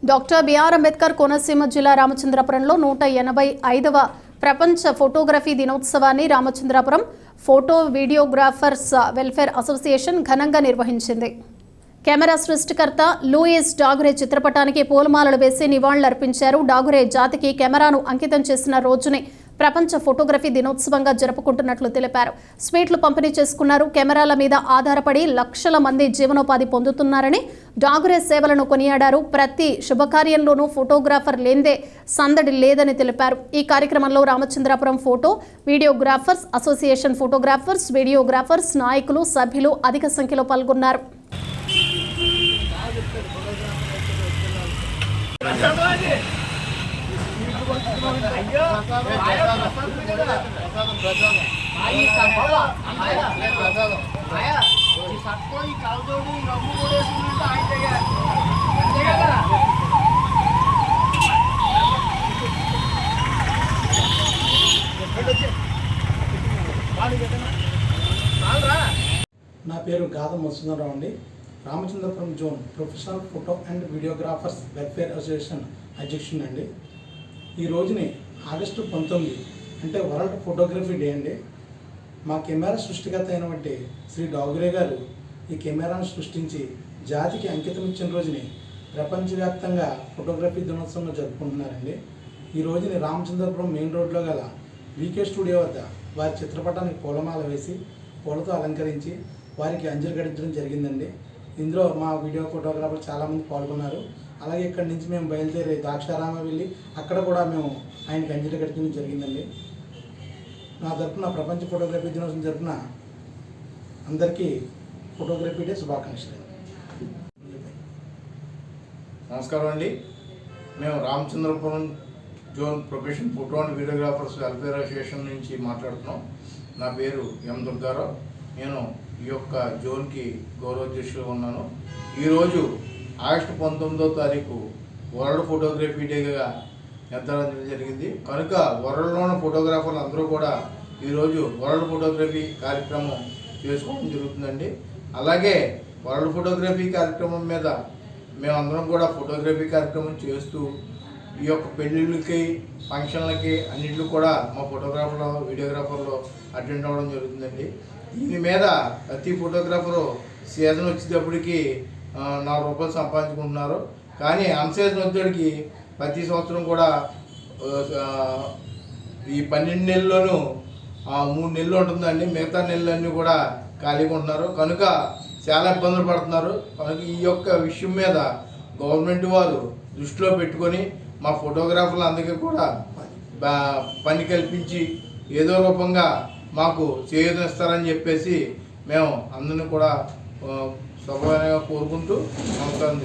Doctor BR Ambedkar Konaseema జిల్లా రామచంద్రపురంలో 185వ ప్రపంచ photography దినోత్సవాన్ని Ramachandrapuram photo videographers welfare association ఘనంగా నిర్వహించింది. కెమెరా సృష్టికర్త లూయిస్ డాగురే చిత్రపటానికి పూలమాలలు వేసి నివాళులర్పించారు. డాగురే జాతికి కెమెరాను అంకితం చేసిన రోజుని ప్రపంచ ఫోటోగ్రఫీ దినోత్సవంగా జరుపుకుంటున్నట్లు తెలిపారు. స్వీట్లు పంపిణీ చేసుకున్నారు. కెమెరాల మీద ఆధారపడి లక్షల మంది జీవనోపాధి పొందుతున్నారని డాగురే సేవలను కొనియాడారు. ప్రతి శుభకార్యంలోనూ ఫోటోగ్రాఫర్ లేనిదే సందడి లేదని తెలిపారు. ఈ కార్యక్రమంలో Ramachandrapuram photo videographers association photographers, videographers, నాయకులు, సభ్యులు అధిక సంఖ్యలో పాల్గొన్నారు. నా పేరు గాద మధుసూదనరావు అండి. Ramachandrapuram zone professional photo and videographers welfare association అధ్యక్షుడు అండి. ఈ రోజుని ఆగస్టు 19 అంటే వరల్డ్ ఫోటోగ్రఫీ డే అండి. మా కెమెరా సృష్టికర్త అయినటువంటి శ్రీ డాగురే గారు ఈ కెమెరాను సృష్టించి జాతికి అంకితం ఇచ్చిన రోజుని ప్రపంచవ్యాప్తంగా ఫోటోగ్రఫీ దినోత్సవంలో జరుపుకుంటున్నారండి. ఈ రోజుని రామచంద్రపురం మెయిన్ రోడ్లో గల వీకే స్టూడియో వద్ద వారి చిత్రపటానికి పూలమాల వేసి పూలతో అలంకరించి వారికి అంజలి ఘటించడం జరిగిందండి. ఇందులో మా వీడియో ఫోటోగ్రాఫర్లు చాలామంది పాల్గొన్నారు. అలాగే ఇక్కడి నుంచి మేము బయలుదేరి ద్రాక్షారామ వెళ్ళి అక్కడ కూడా మేము ఆయనకి అంజలి ఘటించడం జరిగిందండి. నా తరపున ప్రపంచ ఫోటోగ్రఫీ దినోత్సవం జరుపున అందరికీ ఫోటోగ్రఫీ డే శుభాకాంక్షలు. నమస్కారం అండి. మేము Ramachandrapuram zone professional photo and videographers welfare association నుంచి మాట్లాడుతున్నాం. నా పేరు ఎం దుర్గారావు. నేను ఈ యొక్క జోన్కి గౌరవాధ్యక్షులు ఉన్నాను. ఈరోజు ఆగస్టు 19వ తారీఖు వరల్డ్ ఫోటోగ్రఫీ డేగా నిర్ధారించడం జరిగింది. కనుక వరల్డ్లో ఉన్న ఫోటోగ్రాఫర్లు అందరూ కూడా ఈరోజు వరల్డ్ ఫోటోగ్రఫీ కార్యక్రమం చేసుకోవడం జరుగుతుందండి. అలాగే వరల్డ్ ఫోటోగ్రఫీ కార్యక్రమం మీద మేమందరం కూడా ఫోటోగ్రఫీ కార్యక్రమం చేస్తూ ఈ యొక్క పెళ్ళిళ్ళకి, ఫంక్షన్లకి అన్నింటికి కూడా మా ఫోటోగ్రాఫర్లు, వీడియోగ్రాఫర్లు అటెండ్ అవ్వడం జరుగుతుందండి. దీని మీద ప్రతి ఫోటోగ్రాఫరు సీజన్ వచ్చేటప్పటికి 4 రూపాయలు సంపాదించుకుంటున్నారు. కానీ అన్సీజన్ వచ్చేటికి ప్రతి సంవత్సరం కూడా ఈ 12 నెలల్లోనూ 3 నెలలు ఉంటుందండి. మిగతా నెలలన్నీ కూడా ఖాళీగా ఉంటున్నారు. కనుక చాలా ఇబ్బందులు పడుతున్నారు. కనుక ఈ యొక్క విషయం మీద గవర్నమెంట్ వారు దృష్టిలో పెట్టుకొని మా ఫోటోగ్రాఫర్లు అందరికీ కూడా పని కల్పించి ఏదో రూపంగా మాకు చేయూతనిస్తారని చెప్పేసి మేము అందరినీ కూడా సభగా కోరుకుంటూ నమస్కారం.